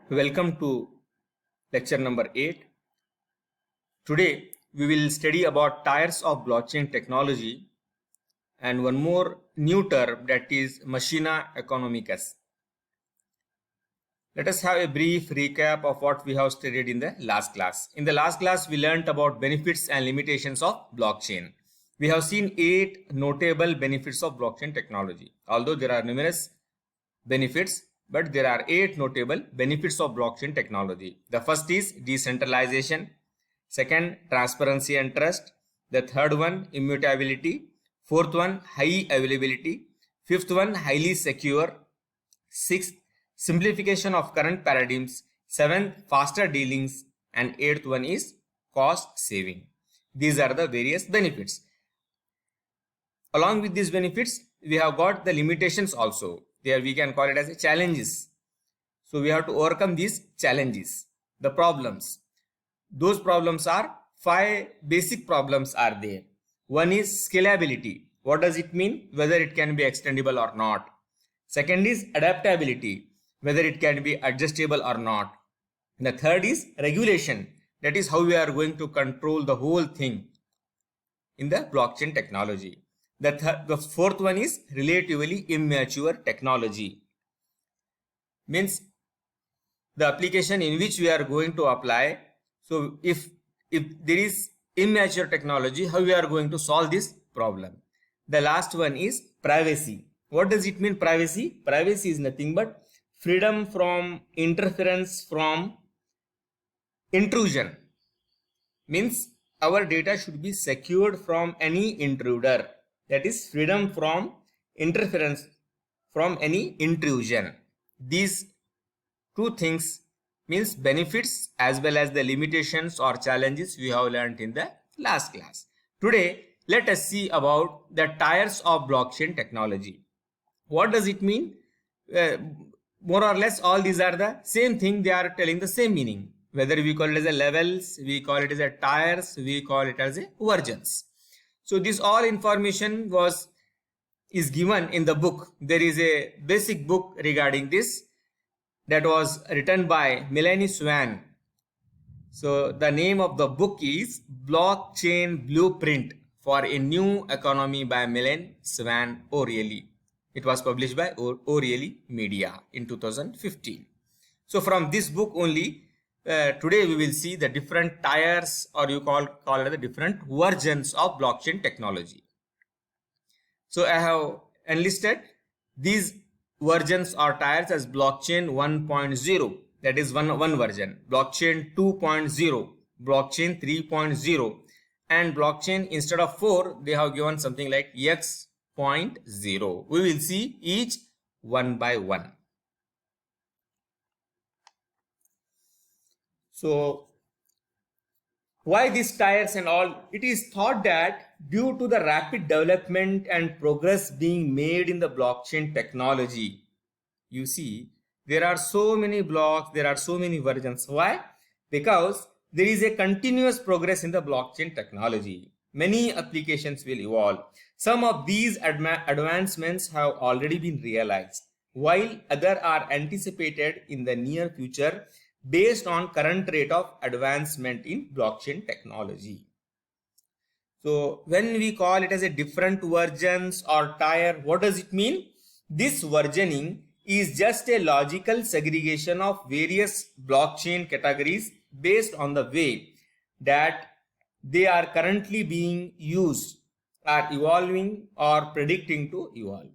Welcome to lecture number 8. Today we will study about tyres of blockchain technology and one more new term, that is machina economicus. Let us have a brief recap of what we have studied in the last class. In the last class we learnt about benefits and limitations of blockchain. We have seen 8 notable benefits of blockchain technology. Although there are numerous benefits, but there are 8 notable benefits of blockchain technology. The first is decentralization. Second, transparency and trust. The third one, immutability. Fourth one, high availability. Fifth one, highly secure. Sixth, simplification of current paradigms. Seventh, faster dealings. And eighth one is cost saving. These are the various benefits. Along with these benefits, we have got the limitations also. There we can call it as challenges. So we have to overcome these challenges, the problems. Those problems are 5 basic problems are there. One is scalability. What does it mean? Whether it can be extendable or not. Second is adaptability. Whether it can be adjustable or not. And the third is regulation. That is how we are going to control the whole thing in the blockchain technology. The fourth one is relatively immature technology. Means the application in which we are going to apply. So if there is immature technology, how we are going to solve this problem? The last one is privacy. What does it mean, privacy? Privacy is nothing but freedom from interference, from intrusion. Means our data should be secured from any intruder. That is freedom from interference, from any intrusion. These two things means benefits as well as the limitations or challenges we have learned in the last class. Today, let us see about the tyres of blockchain technology. What does it mean? More or less all these are the same thing. They are telling the same meaning. Whether we call it as a levels, we call it as a tyres, we call it as a versions. So this all information is given in the book. There is a basic book regarding this that was written by Melanie Swan. So the name of the book is Blockchain Blueprint for a New Economy by Melanie Swan O'Reilly. It was published by O'Reilly Media in 2015. So from this book only, today we will see the different tyres, or you call it the different versions of blockchain technology. So I have enlisted these versions or tyres as blockchain 1.0, that is one version, blockchain 2.0, blockchain 3.0, and blockchain instead of 4 they have given something like X.0. We will see each one by one. So why these tyres and all? It is thought that due to the rapid development and progress being made in the blockchain technology, you see there are so many blocks, there are so many versions. Why? Because there is a continuous progress in the blockchain technology. Many applications will evolve. Some of these advancements have already been realized, while others are anticipated in the near future based on current rate of advancement in blockchain technology. So when we call it as a different versions or tyre, what does it mean? This versioning is just a logical segregation of various blockchain categories based on the way that they are currently being used, are evolving or predicting to evolve.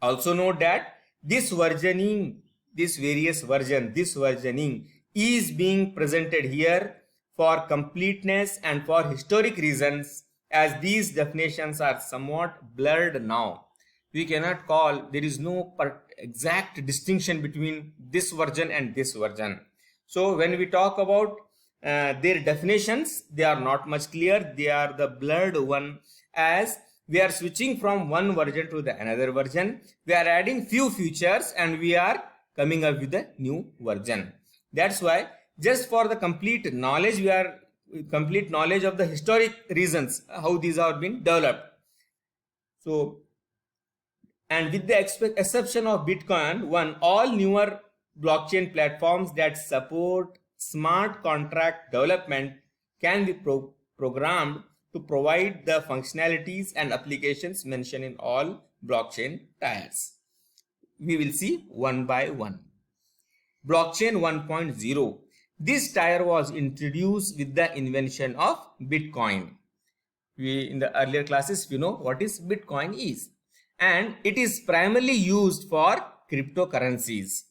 Also note that this versioning, this versioning is being presented here for completeness and for historic reasons, as these definitions are somewhat blurred now. We cannot call, there is no exact distinction between this version and this version. So when we talk about their definitions, they are not much clear. They are the blurred one, as we are switching from one version to the another version. We are adding few features and we are coming up with a new version. That's why just for the complete knowledge of the historic reasons how these have been developed. So, and with the exception of Bitcoin, all newer blockchain platforms that support smart contract development can be programmed to provide the functionalities and applications mentioned in all blockchain tiers. We will see one by one. Blockchain 1.0. This tier was introduced with the invention of Bitcoin. In the earlier classes, we know what is Bitcoin is. And it is primarily used for cryptocurrencies.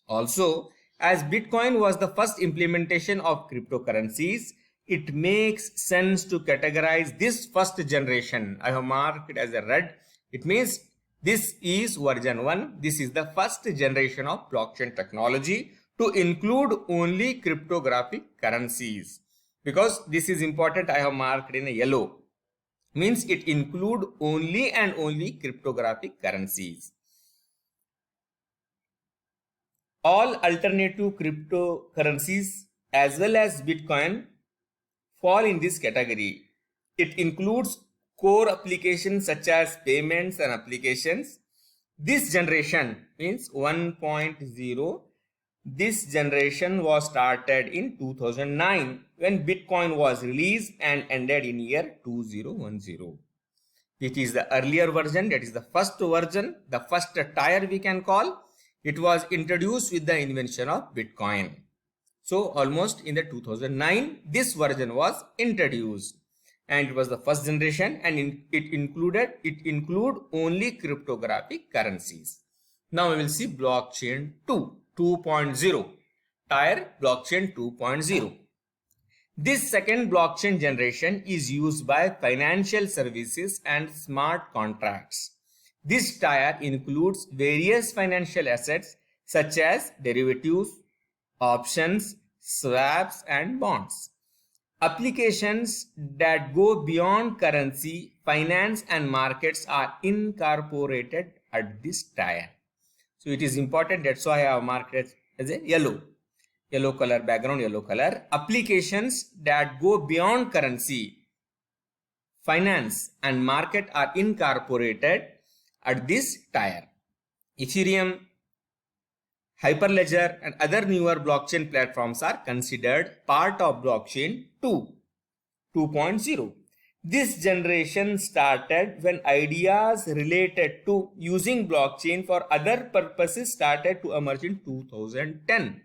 Also, as Bitcoin was the first implementation of cryptocurrencies, it makes sense to categorize this first generation. I have marked it as a red. It means this is version 1. This is the first generation of blockchain technology to include only cryptographic currencies. Because this is important, I have marked in a yellow. Means it include only and only cryptographic currencies. All alternative cryptocurrencies as well as Bitcoin fall in this category. It includes core applications such as payments and applications. This generation means 1.0. This generation was started in 2009 when Bitcoin was released and ended in year 2010. It is the earlier version, that is the first version, the first tier we can call. It was introduced with the invention of Bitcoin. So almost in the 2009, this version was introduced and it was the first generation, and it include only cryptographic currencies. Now we will see blockchain 2.0, tier blockchain 2.0. This second blockchain generation is used by financial services and smart contracts. This tier includes various financial assets such as derivatives, options, swaps, and bonds. Applications that go beyond currency, finance, and markets are incorporated at this tier. So it is important, that's why I have marked it as a yellow color background, yellow color. Applications that go beyond currency, finance, and market are incorporated at this tier. Ethereum, Hyperledger, and other newer blockchain platforms are considered part of blockchain 2.0. This generation started when ideas related to using blockchain for other purposes started to emerge in 2010.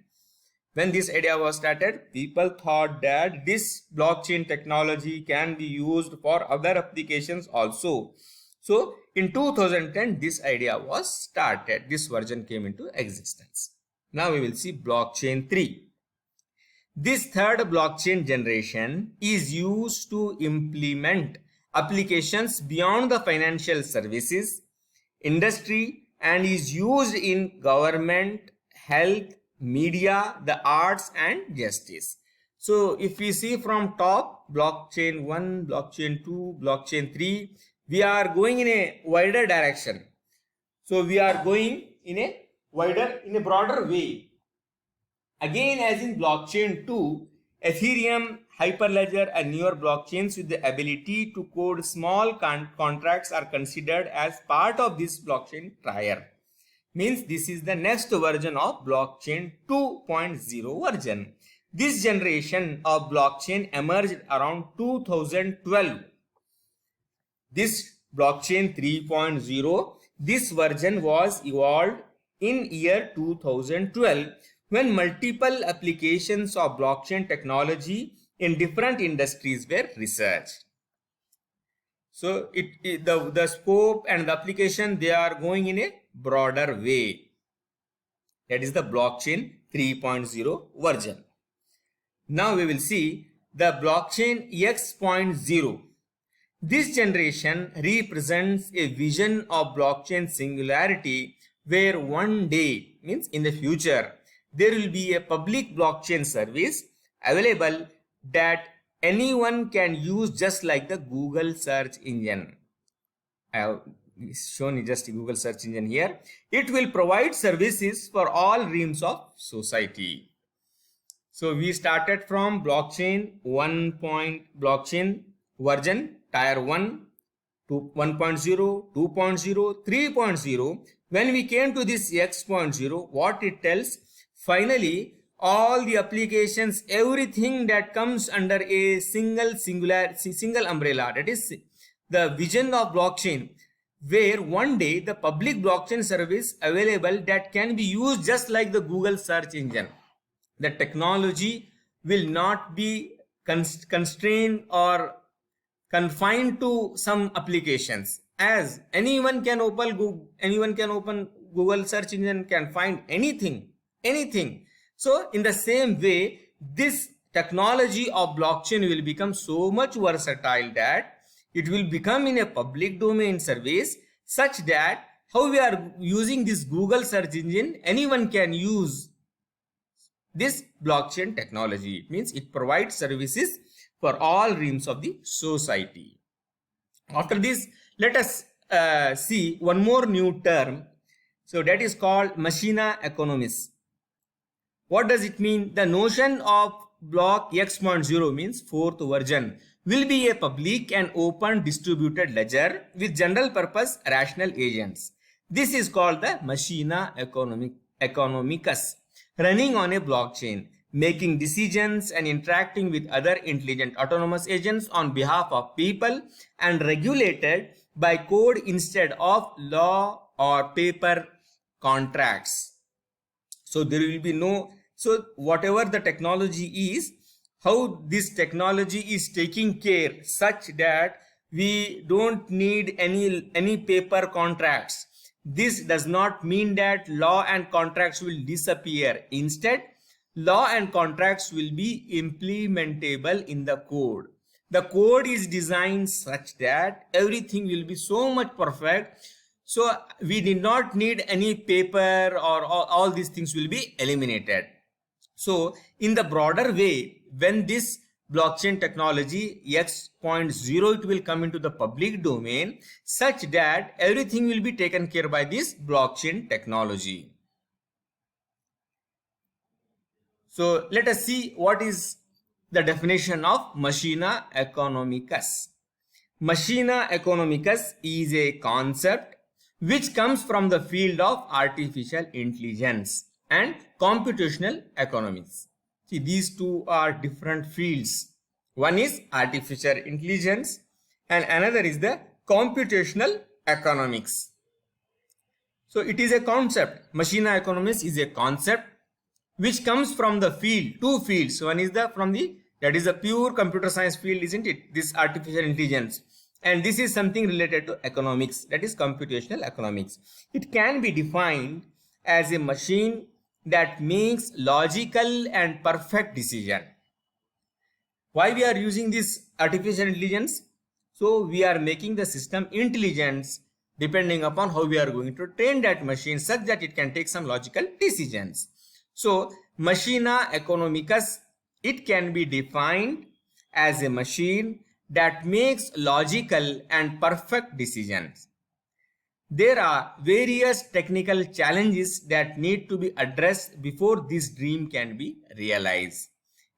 When this idea was started, people thought that this blockchain technology can be used for other applications also. So in 2010, this idea was started. This version came into existence. Now we will see blockchain 3. This third blockchain generation is used to implement applications beyond the financial services industry and is used in government, health, media, the arts, and justice. So if we see from top, blockchain 1, blockchain 2, blockchain 3, we are going in a wider direction. So we are going in a broader way. Again, as in blockchain 2, Ethereum, Hyperledger, and newer blockchains with the ability to code small contracts are considered as part of this blockchain tier. Means this is the next version of blockchain 2.0 version. This generation of blockchain emerged around 2012. This blockchain 3.0, this version was evolved in year 2012 when multiple applications of blockchain technology in different industries were researched. So the scope and the application, they are going in a broader way. That is the blockchain 3.0 version. Now we will see the blockchain X.0. This generation represents a vision of blockchain singularity where one day, means in the future, there will be a public blockchain service available that anyone can use, just like the Google search engine. I have shown just a Google search engine here. It will provide services for all realms of society. So we started from blockchain blockchain version tier 1 to 1.0, 2.0, 3.0. When we came to this X.0, what it tells, finally, all the applications, everything that comes under a single umbrella, that is the vision of blockchain, where one day the public blockchain service available that can be used just like the Google search engine. The technology will not be constrained or confined to some applications, as anyone can open Google search engine, can find anything. So in the same way, this technology of blockchain will become so much versatile that it will become in a public domain service, such that how we are using this Google search engine, anyone can use this blockchain technology. It means it provides services for all realms of the society. After this, let us see one more new term. So that is called machina economics. What does it mean? The notion of block X.0 means fourth version will be a public and open distributed ledger with general purpose rational agents. This is called the machina economicus, running on a blockchain, making decisions and interacting with other intelligent autonomous agents on behalf of people, and regulated by code instead of law or paper contracts. So there will be no, so whatever the technology is, how this technology is taking care such that we don't need any paper contracts. This does not mean that law and contracts will disappear. Instead, law and contracts will be implementable in the code. The code is designed such that everything will be so much perfect. So we did not need any paper, or all these things will be eliminated. So in the broader way, when this blockchain technology X.0, it will come into the public domain, such that everything will be taken care by this blockchain technology. So let us see what is the definition of machina economicus. Machina economicus is a concept which comes from the field of artificial intelligence and computational economics. See, these two are different fields. One is artificial intelligence and another is the computational economics. So it is a concept. Machina economics is a concept which comes from the field, two fields. One is that is a pure computer science field, isn't it? This artificial intelligence. And this is something related to economics, that is computational economics. It can be defined as a machine that makes logical and perfect decision. Why we are using this artificial intelligence? So we are making the system intelligent depending upon how we are going to train that machine such that it can take some logical decisions. So machina economicus, it can be defined as a machine that makes logical and perfect decisions. There are various technical challenges that need to be addressed before this dream can be realized.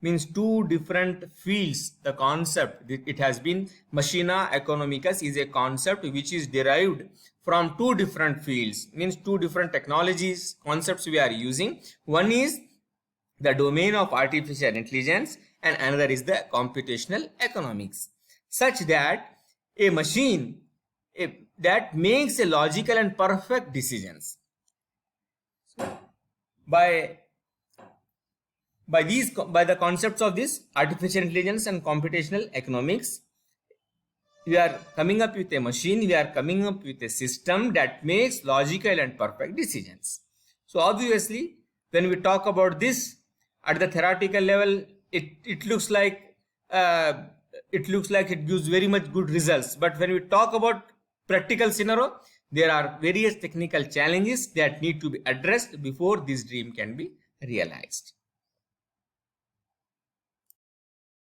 Means two different fields. The concept, it has been, machina economicus is a concept which is derived from two different fields. Means two different technologies, concepts we are using. One is the domain of artificial intelligence and another is the computational economics. Such that a machine that makes a logical and perfect decisions. By the concepts of this artificial intelligence and computational economics, we are coming up with a machine, we are coming up with a system that makes logical and perfect decisions. So obviously, when we talk about this at the theoretical level, it looks like it gives very much good results. But when we talk about practical scenario, there are various technical challenges that need to be addressed before this dream can be realized.